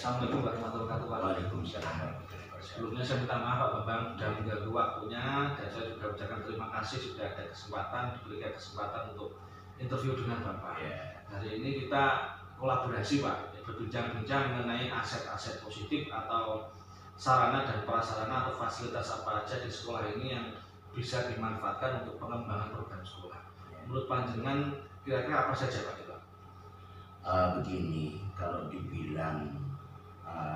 Assalamualaikum warahmatullahi wabarakatuh. Waalaikumsalam warahmatullahi wabarakatuh. Sebelumnya saya minta maaf Pak Bambang sudah mengganggu waktunya, dan saya juga ucapkan terima kasih sudah ada kesempatan, diberikan kesempatan untuk interview dengan Bapak. Hari ini kita kolaborasi Pak, berbincang-bincang mengenai aset-aset positif atau sarana dan prasarana atau fasilitas apa aja di sekolah ini yang bisa dimanfaatkan untuk pengembangan program sekolah. Menurut panjenengan kira-kira apa saja Pak? Begini, kalau dibilang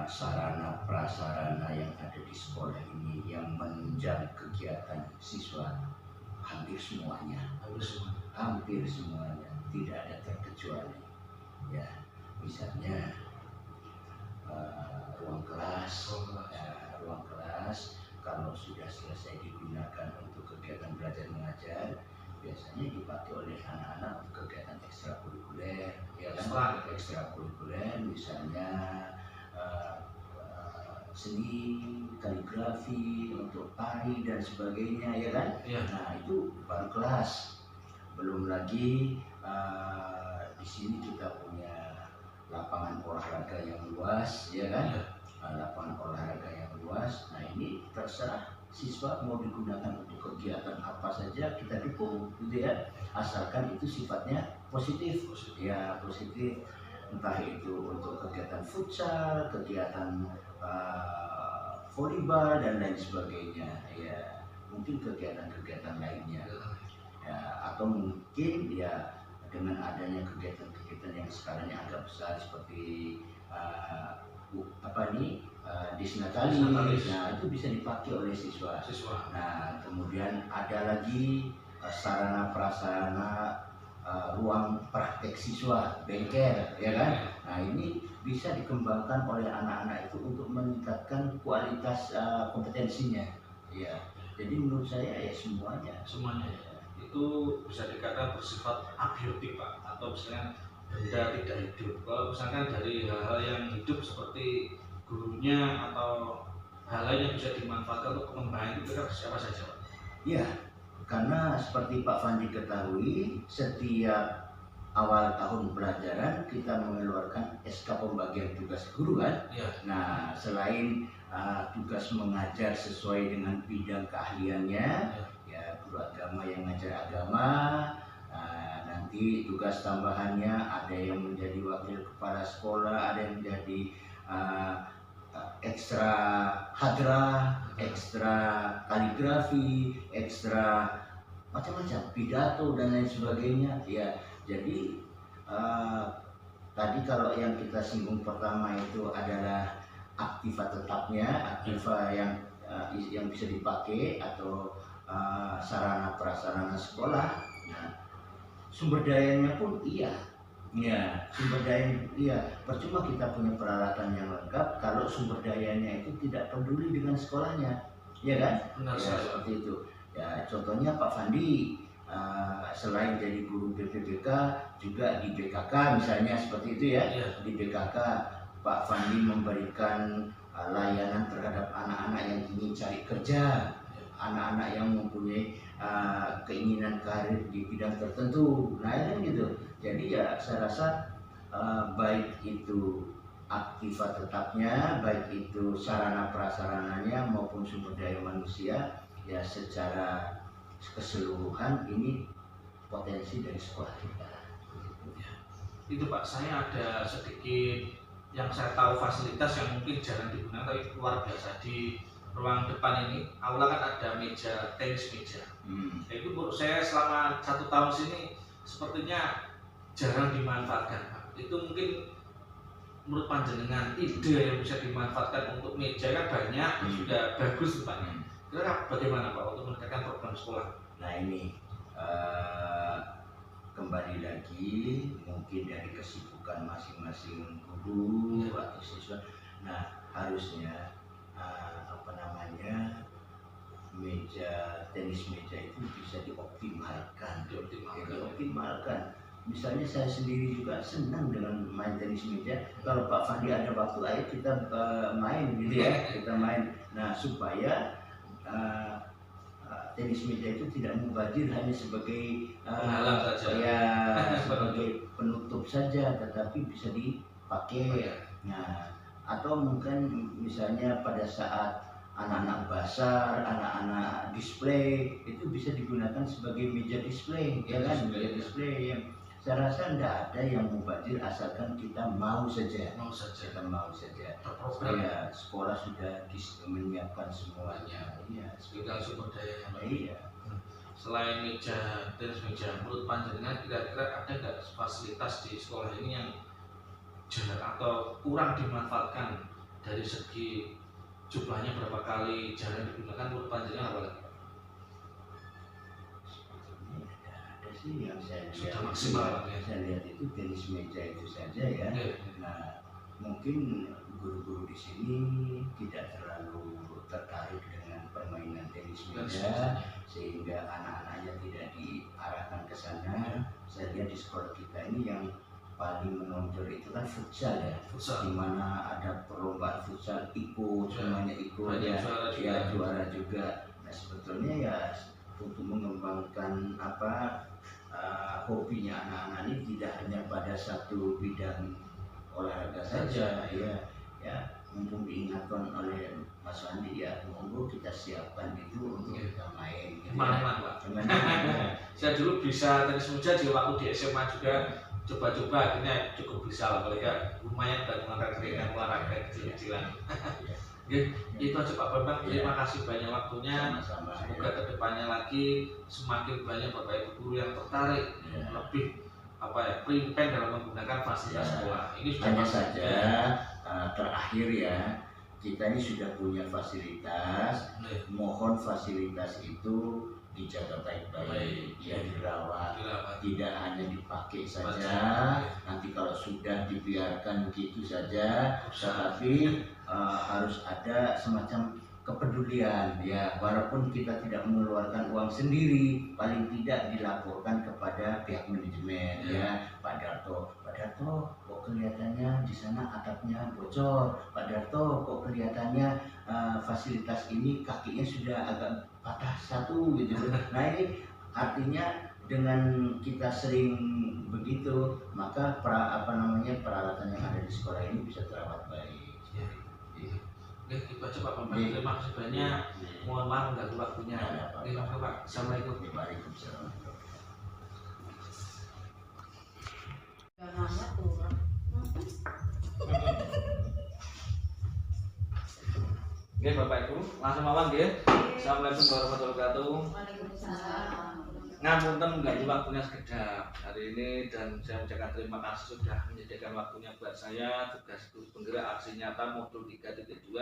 sarana prasarana yang ada di sekolah ini yang menunjang kegiatan siswa, hampir semuanya, tidak ada terkecuali. Ya, misalnya ruang kelas kalau sudah selesai digunakan untuk kegiatan belajar mengajar, biasanya dipakai oleh anak-anak untuk kegiatan ekstrakurikuler, ya kan? Ekstrakurikuler, misalnya seni, kaligrafi, untuk tari dan sebagainya, ya kan? Ya. Nah itu baru kelas. Belum lagi di sini kita punya lapangan olahraga yang luas, ya kan? Ya. Lapangan olahraga yang luas. Nah ini terserah siswa mau digunakan untuk kegiatan apa saja kita dukung, gitu ya, asalkan itu sifatnya positif. Ya, positif, entah itu untuk kegiatan futsal, kegiatan volleyball dan lain sebagainya, ya mungkin kegiatan-kegiatan lainnya, ya, atau mungkin ya dengan adanya kegiatan-kegiatan yang sekarang agak besar seperti disnatalis. Nah itu bisa dipakai oleh siswa. Nah kemudian ada lagi sarana prasarana ruang praktek siswa, bengkel, ya kan? Nah ini bisa dikembangkan oleh anak-anak itu untuk meningkatkan kualitas kompetensinya. Ya, jadi menurut saya ya semuanya. Itu bisa dikatakan bersifat abiotik Pak, atau misalnya benda tidak hidup. Kalau misalkan dari hal-hal yang hidup seperti gurunya atau hal lain yang bisa dimanfaatkan untuk pengembangan itu siapa saja Pak? Ya, karena seperti Pak Fandi ketahui, setiap awal tahun pelajaran kita mengeluarkan SK pembagian tugas guru kan? Ya. Nah, selain tugas mengajar sesuai dengan bidang keahliannya, ya guru agama yang ngajar agama, nanti tugas tambahannya ada yang menjadi wakil kepala sekolah, ada yang menjadi ekstra hadrah, ekstra kaligrafi, ekstra macam-macam, pidato dan lain sebagainya. Ya, jadi tadi kalau yang kita singgung pertama itu adalah aktiva tetapnya, aktiva yang bisa dipakai atau sarana prasarana sekolah. Nah, sumber dayanya pun iya. Ya, sumber daya iya. Percuma kita punya peralatan yang lengkap kalau sumber dayanya itu tidak peduli dengan sekolahnya, ya kan? Benar, ya, seperti itu. Ya, contohnya Pak Fandi selain jadi guru BPBK juga di BKK misalnya seperti itu ya. Di BKK Pak Fandi memberikan layanan terhadap anak-anak yang ingin cari kerja, anak-anak yang mempunyai keinginan karir di bidang tertentu. Nah itu gitu. Jadi ya saya rasa baik itu aktiva tetapnya, baik itu sarana prasarananya maupun sumber daya manusia, ya secara keseluruhan ini potensi dari sekolah kita. Itu Pak, saya ada sedikit yang saya tahu fasilitas yang mungkin jarang digunakan tapi luar biasa. Di ruang depan ini, aula kan ada meja, tenis meja. Itu menurut saya selama 1 tahun sini sepertinya jarang dimanfaatkan Pak. Itu mungkin menurut panjenengan ide yang bisa dimanfaatkan untuk meja kan banyak, sudah bagus Pak. Kira-kira bagaimana Pak untuk meningkatkan program sekolah? Nah ini kembali lagi mungkin dari kesibukan masing-masing guru atau siswa. Nah harusnya tenis meja itu bisa dioptimalkan. Misalnya saya sendiri juga senang dengan main tenis meja. Kalau Pak Fandi ada waktu, ayo kita main gitu ya, kita main. Nah supaya tenis meja itu tidak mubazir hanya sebagai sebagai penutup saja, tetapi bisa dipakai. Nah atau mungkin misalnya pada saat anak-anak basar, anak-anak display itu bisa digunakan sebagai meja display, ya kan? Meja display yang saya rasa tidak ada yang mubazir asalkan kita mau saja. Kita mau saja. Ya, sekolah sudah menyiapkan semuanya. Iya, segala sumber daya yang iya. Selain meja tenis meja, menurut panjenengan kira-kira ada nggak fasilitas di sekolah ini yang jarang atau kurang dimanfaatkan dari segi jumlahnya berapa kali jarang digunakan, menurut panjenengan apa lagi? Ada sih yang saya lihat sudah maksimal ya. Saya lihat itu tenis meja itu saja ya. Nah, mungkin guru-guru di sini tidak terlalu tertarik dengan permainan tenis meja sehingga anak-anaknya tidak diarahkan ke sana. Saya lihat di sekolah kita ini yang paling menonjol itu kan futsal ya, di mana ada perlombaan futsal ikut, semuanya ikut ya, juara juga. Nah sebetulnya ya untuk mengembangkan hobinya anak-anak ini tidak hanya pada satu bidang olahraga saja ya mumpung diingatkan oleh Mas Wandi ya, monggo kita siapkan itu untuk kita main. Teman-teman Pak. Saya dulu bisa tenis meja di waktu di SMA juga. Coba-coba akhirnya cukup bisa lah, kalau ya lumayan dengan rekrutmen olahraga kecil-kecilan. Itu aja Pak Bambang, terima kasih banyak waktunya. Semoga kedepannya lagi semakin banyak Bapak Ibu guru yang tertarik lebih prepen dalam menggunakan fasilitas sekolah. Ini sudah hanya saja terakhir ya, kita ini sudah punya fasilitas, mohon fasilitas itu dijaga baik-baik, ya dirawat, tidak hanya dipakai saja. Nanti kalau sudah dibiarkan begitu saja, tetapi harus ada semacam kepedulian ya, walaupun kita tidak mengeluarkan uang sendiri, paling tidak dilaporkan kepada pihak manajemen ya, Pak Darto, kok kelihatannya di sana atapnya bocor, Pak Darto kok kelihatannya fasilitas ini kakinya sudah agak patah satu gitu. Nah ini artinya dengan kita sering begitu, maka peralatan yang ada di sekolah ini bisa terawat baik. Itu aja Pak Bambang, terima kasih banyak. Mohon maaf mengganggu waktunya. Terima kasih Pak. Assalamualaikum. Waalaikumsalam. Oke Bapak Ibu, langsung mawon nggih. Assalamualaikum warahmatullahi wabarakatuh. Waalaikumsalam. Ngapunten mengganggu waktunya sekedap hari ini, dan saya ucapkan terima kasih sudah menyediakan waktunya buat saya. Tugas guru penggerak aksi nyata modul 3.2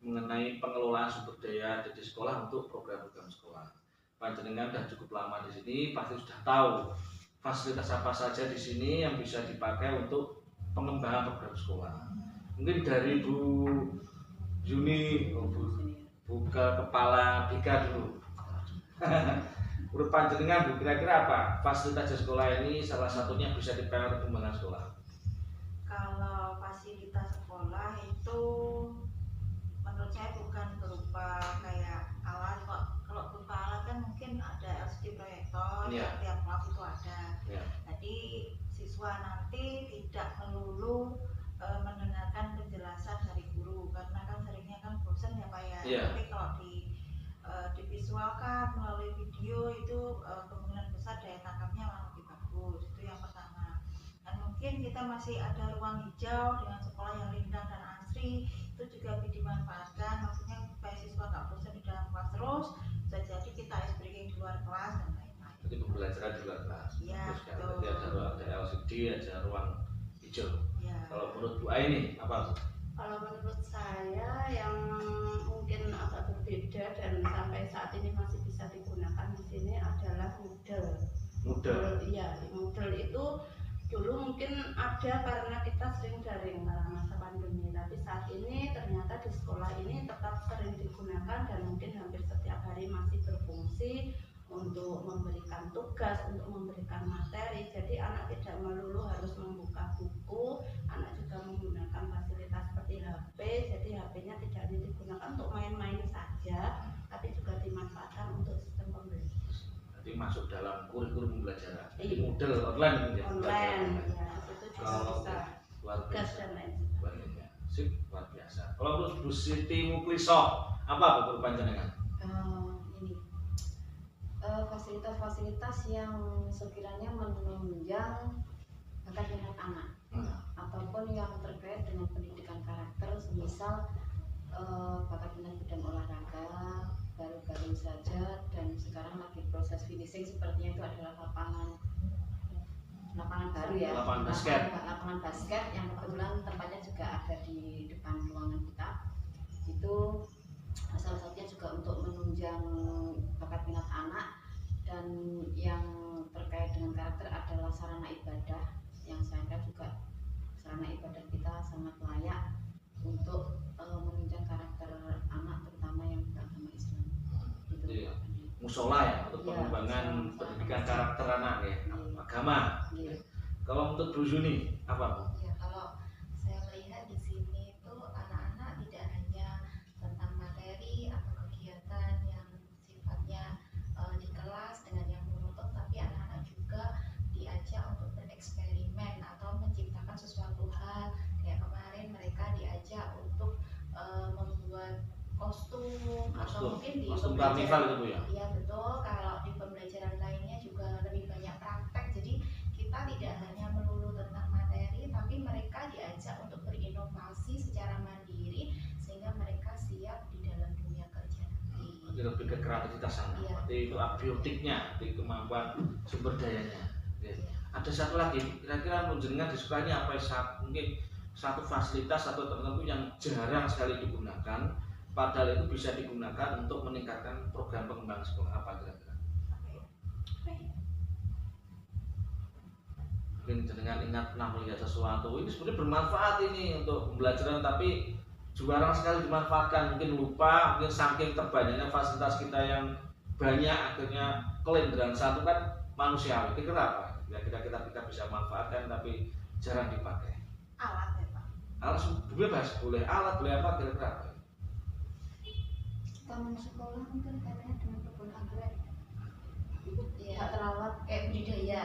mengenai pengelolaan sumber daya di sekolah untuk program-program sekolah. Panjenengan sudah cukup lama di sini, pasti sudah tahu fasilitas apa saja di sini yang bisa dipakai untuk pengembangan program sekolah. Mungkin dari Bu Yuni, buka kepala Bika dulu. Menurut panjenengan Bu, kira-kira apa fasilitas di sekolah ini salah satunya bisa dipakai untuk pengembangan sekolah? Kalau fasilitas sekolah itu menurut saya bukan berupa kayak alat kok. Kalau berupa alat kan mungkin ada LCD proyektor, tiap kelas itu ada. Jadi siswa nanti tidak melulu mendengarkan penjelasan dari guru, karena kan seringnya kan bosan ya Pak ya. Tapi kalau divisualkan melalui video itu kemungkinan besar daya tangkapnya malah lebih bagus. Itu yang pertama. Dan mungkin kita masih ada ruang hijau dengan sekolah yang rindang dan asri, itu juga bisa dimanfaatkan. Maksudnya supaya siswa nggak bosan di dalam kelas terus, bisa jadi kita ice breaking di luar kelas dan lain-lain. Jadi pembelajaran di luar kelas. Iya, betul. Jadi ada ruang LCD, ada ruang hijau. Ya. Kalau menurut Bu Aini apa? Kalau menurut saya yang mungkin agak berbeda dan sampai saat ini masih bisa digunakan di sini adalah Moodle. Iya, Moodle itu dulu mungkin ada karena kita sering daring karena masa pandemi, tapi saat ini ternyata di sekolah ini tetap sering digunakan dan mungkin hampir setiap hari masih berfungsi untuk memberikan tugas, untuk memberikan materi. Jadi anak tidak melulu harus membuka buku, anak juga menggunakan fasilitas seperti HP. Jadi HP-nya tidak hanya digunakan untuk main-main saja, tapi juga dimanfaatkan untuk sistem pembelajaran. Jadi masuk dalam kurikulum pembelajaran. Jadi model online ya. Online, ya, itu juga bisa tugas dan lain sebagainya. Sip. biasa. Kalau untuk Bu Siti Mukliso, apa Bu panjenengan? Ini fasilitas-fasilitas yang sekiranya menunjang bakat minat anak ataupun yang terkait dengan pendidikan karakter, semisal bakat minat bidang olahraga baru-baru saja dan sekarang lagi proses finishing, sepertinya itu adalah lapangan baru ya, lapangan basket yang kebetulan tempatnya juga ada di depan ruangan kita. Itu salah satunya juga untuk menunjang bakat minat anak. Dan yang terkait dengan karakter adalah sarana ibadah, yang saya kira juga sarana ibadah kita sangat layak untuk menunjang karakter anak, terutama yang beragama Islam. Gitu. Iya. Musola ya, untuk pengembangan pendidikan karakter anak ya, agama. Iya. Kalau untuk Bu Zuni, apa Bu? Ya, kalau saya melihat di sini itu anak-anak tidak hanya tentang materi atau kegiatan yang sifatnya di kelas dengan yang monoton, tapi anak-anak juga diajak untuk bereksperimen atau menciptakan sesuatu hal. Kayak kemarin mereka diajak untuk membuat kostum atau mungkin di kostum karnival itu Bu ya? Iya betul. Kalau di pembelajaran lainnya juga lebih banyak praktek. Jadi kita tidak hanya melulu tentang materi, tapi mereka diajak untuk berinovasi secara mandiri sehingga mereka siap di dalam dunia kerja nanti. Jadi lebih ke kreativitas sana. Iya. Berarti itu abiotiknya, di kemampuan sumber dayanya. Ya. Ada satu lagi, kira-kira menjenengan di sekolah ini apa mungkin satu fasilitas atau tertentu yang jarang sekali digunakan, padahal itu bisa digunakan untuk meningkatkan program pengembangan sekolah, apa kira-kira? Mungkin dengan ingat pernah melihat sesuatu ini sebenarnya bermanfaat ini untuk pembelajaran, tapi jarang sekali dimanfaatkan, mungkin lupa, mungkin saking terbanyaknya fasilitas kita yang banyak akhirnya kelenderan satu kan manusiawi. Kira-kira apa? Kira-kira kita bisa manfaatkan tapi jarang dipakai. Alat ya Pak. Alat bebas, boleh alat, boleh apa, kira-kira apa? Taman sekolah mungkin kaitannya dengan kebun anggrek. Iya. Terawat Kayak budidaya.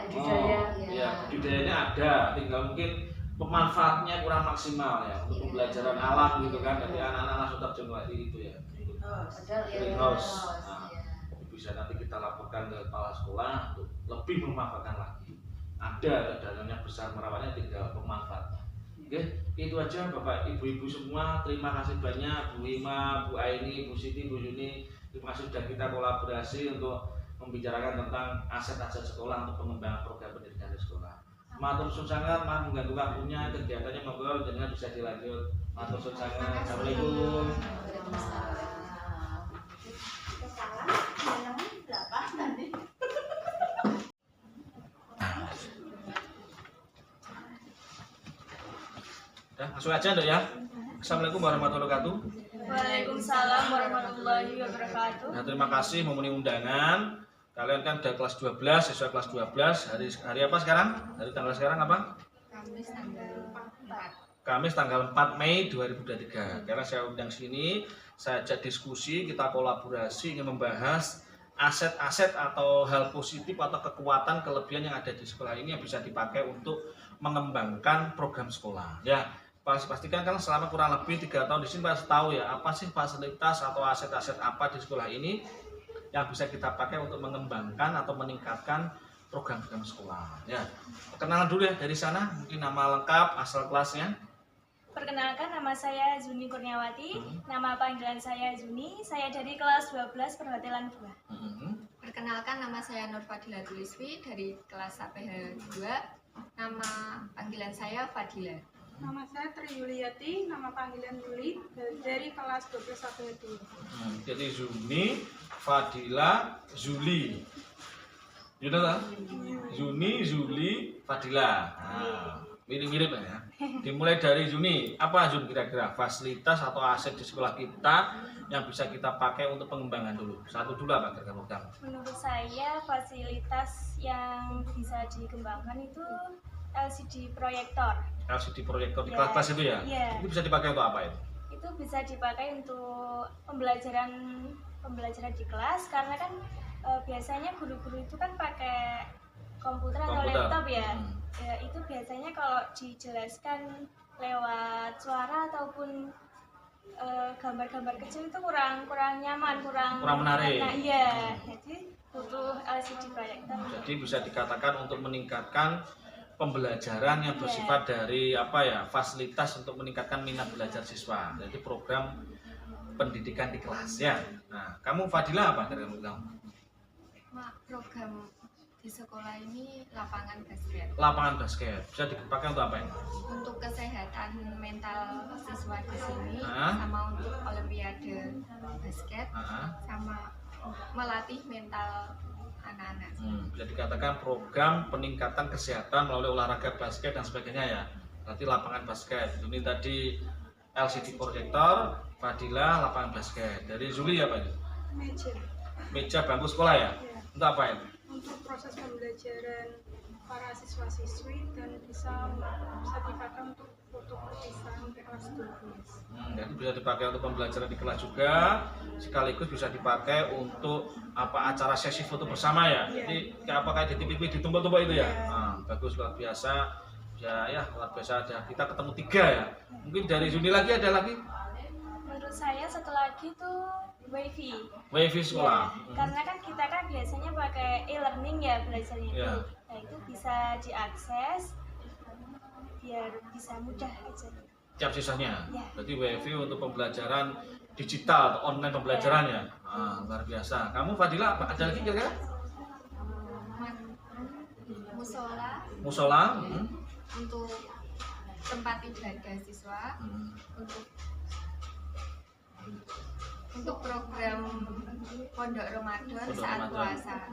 Iya, budidayanya ada, tinggal mungkin pemanfaatnya kurang maksimal ya untuk pembelajaran alam gitu kan. Jadi anak-anak langsung terjun lagi itu ya. Padahal ya Greenhouse. greenhouse, Nah, iya. bisa nanti kita laporkan ke kepala sekolah untuk lebih memanfaatkan lagi. Ada dananya besar, merawatnya, tinggal pemanfaatnya. Oke, itu aja Bapak Ibu-ibu semua. Terima kasih banyak Bu Ima, Bu Aini, Bu Siti, Bu Yuni. Terima kasih sudah kita kolaborasi untuk membicarakan tentang aset-aset sekolah untuk pengembangan program pendidikan di sekolah. Matur suwun sangat, maaf mengganggu waktunya, kegiatannya monggo jenengan bisa dilanjut. Matur suwun sangat. Assalamualaikum. Kesalahan yang berapa tadi? Ya, langsung aja Dok ya. Assalamualaikum warahmatullahi wabarakatuh. Waalaikumsalam warahmatullahi wabarakatuh. Nah, terima kasih memenuhi undangan. Kalian kan udah kelas 12, siswa kelas 12. Hari apa sekarang? Hari tanggal sekarang apa? Kamis tanggal 4. Kamis tanggal 4 Mei 2023. Karena saya undang sini, saya ajak diskusi, kita kolaborasi ingin membahas aset-aset atau hal positif atau kekuatan kelebihan yang ada di sekolah ini yang bisa dipakai untuk mengembangkan program sekolah. Ya, pastikan kan selama kurang lebih 3 tahun di sini pasti tahu ya apa sih fasilitas atau aset-aset apa di sekolah ini yang bisa kita pakai untuk mengembangkan atau meningkatkan program-program sekolah. Ya, perkenalan dulu ya dari sana, mungkin nama lengkap, asal kelasnya. Perkenalkan, nama saya Zuni Kurniawati. Nama panggilan saya Zuni. Saya dari kelas 12 Perhotelan 2. Perkenalkan, nama saya Nur Fadila Tuliswi dari kelas APH 2. Nama panggilan saya Fadila. Nama saya Tri Yuliati, nama panggilan Yuli, dari kelas 12 APH 2. Jadi Zuni, Fadila, Zuli. Gitu kan? Zuni, Zuli, Fadila. Nah, mirip-mirip ya. Dimulai dari Zuni, apa Zun kira-kira fasilitas atau aset di sekolah kita yang bisa kita pakai untuk pengembangan dulu? Satu dulu apa kira-kira? Menurut saya fasilitas yang bisa dikembangkan itu LCD proyektor. LCD proyektor di Ya. kelas itu ya? Iya. Itu bisa dipakai untuk apa itu? Itu bisa dipakai untuk pembelajaran di kelas, karena kan biasanya guru-guru itu kan pakai komputer atau laptop ya. Ya, itu biasanya kalau dijelaskan lewat suara ataupun gambar-gambar kecil itu kurang nyaman, kurang menarik. Nah, iya, jadi butuh LCD proyektor. Jadi bisa dikatakan untuk meningkatkan pembelajaran yang bersifat dari fasilitas untuk meningkatkan minat belajar siswa. Jadi program pendidikan di kelas ya. Nah, kamu Fadila apa dari kamu? Program di sekolah ini lapangan basket. Lapangan basket bisa dipakai untuk apa ya? Untuk kesehatan mental siswa di sini, sama untuk olimpiade basket, sama melatih mental anak-anak. Bisa dikatakan program peningkatan kesehatan melalui olahraga basket dan sebagainya ya. Berarti lapangan basket. Ini tadi LCD proyektor, Fadila lapangan basket. Dari Zuli apa itu? Meja bangku sekolah ya? Untuk apa ya? Untuk proses pembelajaran para siswa-siswi dan bisa dipakai untuk foto perpisahan kelas 12. Jadi bisa dipakai untuk pembelajaran di kelas juga, sekaligus bisa dipakai untuk acara sesi foto bersama ya. Jadi kayak di TV ditumpuk-tumpuk itu ya. Bagus, luar biasa. Ya luar biasa aja. Kita ketemu 3 ya. Mungkin dari Juni lagi ada lagi? Menurut saya satu lagi tuh WiFi sekolah. Karena kan kita kan biasanya pakai e-learning ya belajarnya itu. Nah, itu bisa diakses biar bisa mudah aja. Tiap sisanya. Berarti WiFi untuk pembelajaran digital atau online pembelajarannya. Luar biasa. Kamu Fadila ada lagi kira-kira? Musola. Untuk tempat ibadah siswa, untuk program pondok Ramadan saat puasa.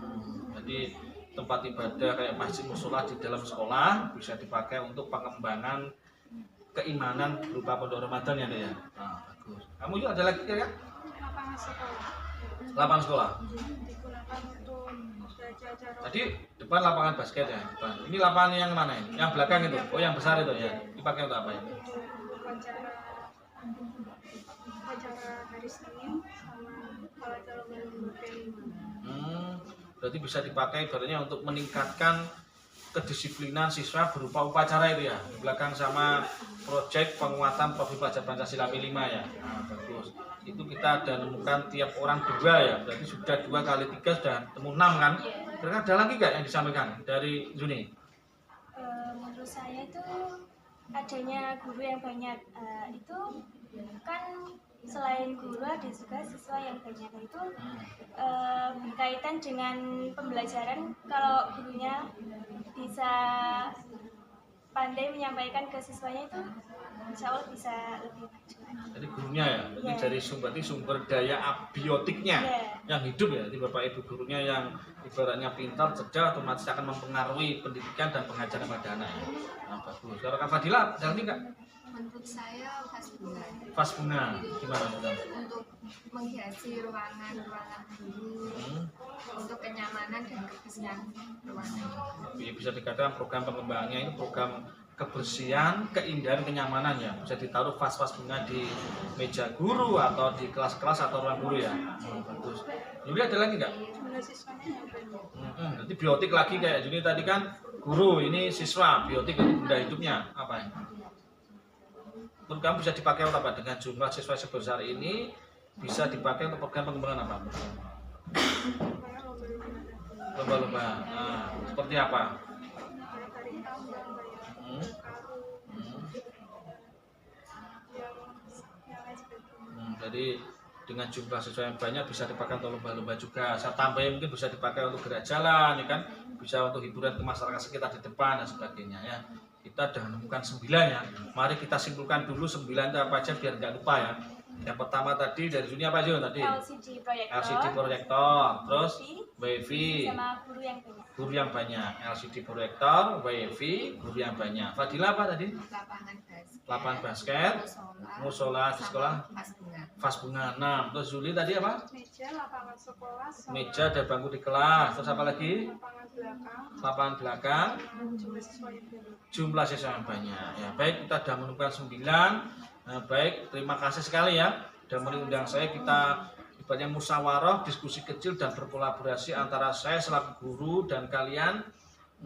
Jadi tempat ibadah kayak masjid musola di dalam sekolah bisa dipakai untuk pengembangan keimanan berupa pondok Ramadan ya, ya. Bagus. Kamu juga ada lagi kira-kira? Lapangan sekolah. Lapangan sekolah. Digunakan untuk belajar. Tadi depan lapangan basket ya, depan. Ini lapangan yang mana ini? Yang belakang itu? Oh, yang besar itu ya. Dipakai untuk apa ya? Acara hari Senin sama acara lomba kelima. Berarti bisa dipakai ibaratnya untuk meningkatkan kedisiplinan siswa berupa upacara itu ya. Di belakang sama proyek penguatan profil pelajar Pancasila P5 ya. Bagus. Itu kita ada nemukan tiap orang 2 ya. Berarti sudah 2 kali 3 sudah temu 6 kan? Kira-kira ada lagi nggak yang disampaikan dari Juni? Menurut saya itu adanya guru yang banyak. Itu kan selain guru ada juga siswa yang banyak. Itu berkaitan dengan pembelajaran. Kalau gurunya bisa pandai menyampaikan ke siswanya itu insya Allah bisa lebih maju. Jadi gurunya ya, berarti dari sumber daya abiotiknya yang hidup ya. Jadi Bapak Ibu gurunya yang ibaratnya pintar, cerdas, otomatis akan mempengaruhi pendidikan dan pengajaran pada anak ya. Bagus. Kalau Kak Fadila, ada lagi nggak? Menurut saya vas bunga. Vas bunga, gimana? Untuk menghiasi ruangan guru, untuk kenyamanan dan kebersihan ruangan. Bisa dikatakan program pengembangannya ini program kebersihan, keindahan, kenyamanan ya. Bisa ditaruh vas-vas bunga di meja guru atau di kelas-kelas atau ruang guru ya. Bagus. Juli ada lagi nggak? Nanti biotik lagi kayak Juni tadi kan guru, ini siswa, biotik itu benda hidupnya apa ya? Menurut kamu bisa dipakai untuk apa? Dengan jumlah siswa sebesar ini bisa dipakai untuk program pengembangan apa? Lomba-lomba. Seperti apa? Jadi dengan jumlah siswa yang banyak bisa dipakai untuk lomba-lomba juga. Saya tambahin mungkin bisa dipakai untuk gerak jalan, ya kan? Bisa untuk hiburan ke masyarakat sekitar di depan dan sebagainya ya. Kita sudah menemukan 9 ya. Mari kita simpulkan dulu 9 itu apa aja biar nggak lupa ya. Yang pertama tadi dari Juni apa aja tadi? LCD proyektor, terus WiFi, sama guru yang banyak. Guru yang banyak, LCD proyektor, WiFi, guru yang banyak. Fadila apa tadi? Lapangan basket, musola di sekolah, vas bunga 6. Terus Juli tadi apa? Meja, lapangan sekolah, meja dan bangku di kelas. Terus apa lagi? Lapangan belakang, jumlah siswa yang banyak. Ya, baik, kita sudah menemukan 9. Nah, baik, terima kasih sekali ya sudah mengundang saya. Kita ibaratnya musyawarah, diskusi kecil dan berkolaborasi antara saya selaku guru dan kalian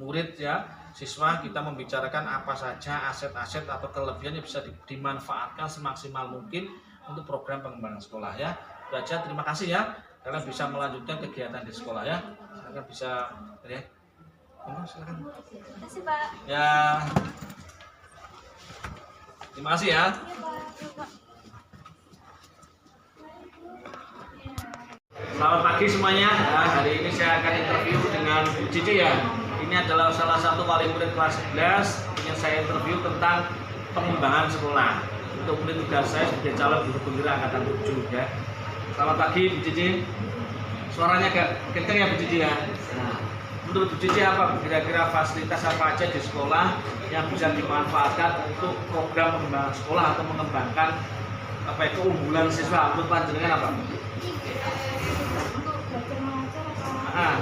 murid ya, siswa. Kita membicarakan apa saja aset-aset atau kelebihan yang bisa dimanfaatkan semaksimal mungkin untuk program pengembangan sekolah ya. Itu aja, terima kasih ya karena bisa melanjutkan kegiatan di sekolah ya. Silakan bisa ya. Silakan. Terima kasih Pak. Ya. Terima kasih ya. Selamat pagi semuanya. Nah, hari ini saya akan interview dengan Bu Cici ya. Ini adalah salah satu wali murid kelas 11 yang saya interview tentang pengembangan sekolah. Untuk menit tugas saya sebagai calon guru penggerak angkatan 7 ya. Selamat pagi Bu Cici. Suaranya agak kenceng ya Bu Cici ya. Nah, menurut Bu Cici apa kira-kira fasilitas apa aja di sekolah yang bisa dimanfaatkan untuk program pengembangan sekolah atau mengembangkan apa itu keunggulan siswa? Menurut panjenengan apa?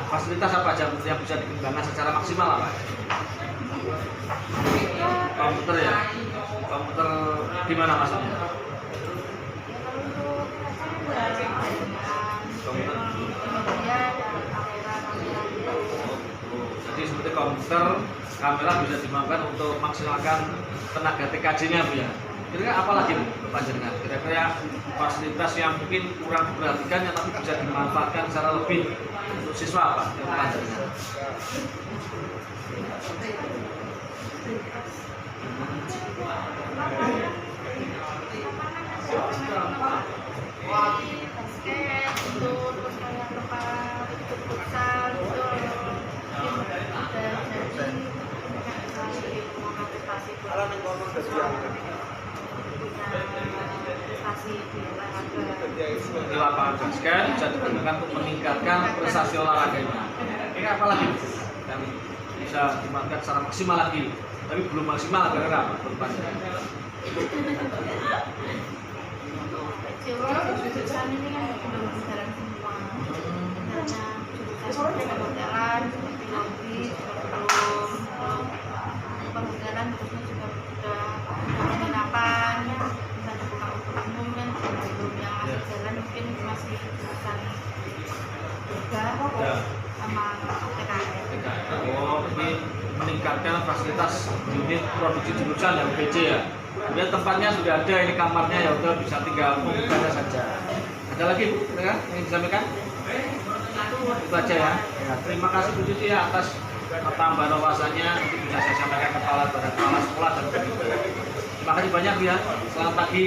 Fasilitas apa aja yang bisa dikembangkan secara maksimal apa? Komputer ya? Komputer gimana maksudnya? Komputer. Jadi seperti komputer, kamera bisa dimainkan untuk maksimalkan tenaga TKJ-nya Bu ya. Kira-kira apa lagi Bu panjenengan? Kira-kira fasilitas yang mungkin kurang diperhatikan yang tapi bisa dimanfaatkan secara lebih untuk siswa apa yang panjenengan? Basket itu terus kayak tempat ikut futsal itu Di lapangan basket bisa digunakan untuk meningkatkan prestasi olahraganya. Ini apa lagi yang bisa dimanfaatkan secara maksimal lagi, tapi belum maksimal karena apa? Jurusan ini kan belum jalan semua karena jurusan perhotelan, biologi belum, perhotelan terusnya juga sudah penginapan bisa dibuka untuk umum kan belum, yang masih jalan mungkin masih jurusan 3 sama TKN. Oh, ini meningkatkan fasilitas unit produksi jurusan yang PC ya. Kemudian tempatnya sudah ada, ini kamarnya ya udah bisa tinggal membuka saja. Ada lagi Bu, ya, yang disampaikan? Itu aja ya. Terima kasih Bu Cici ya atas tambahan wawasannya, nanti bisa saya sampaikan ke kepala sekolah dan begitu. Terima kasih banyak Bu ya. Selamat pagi.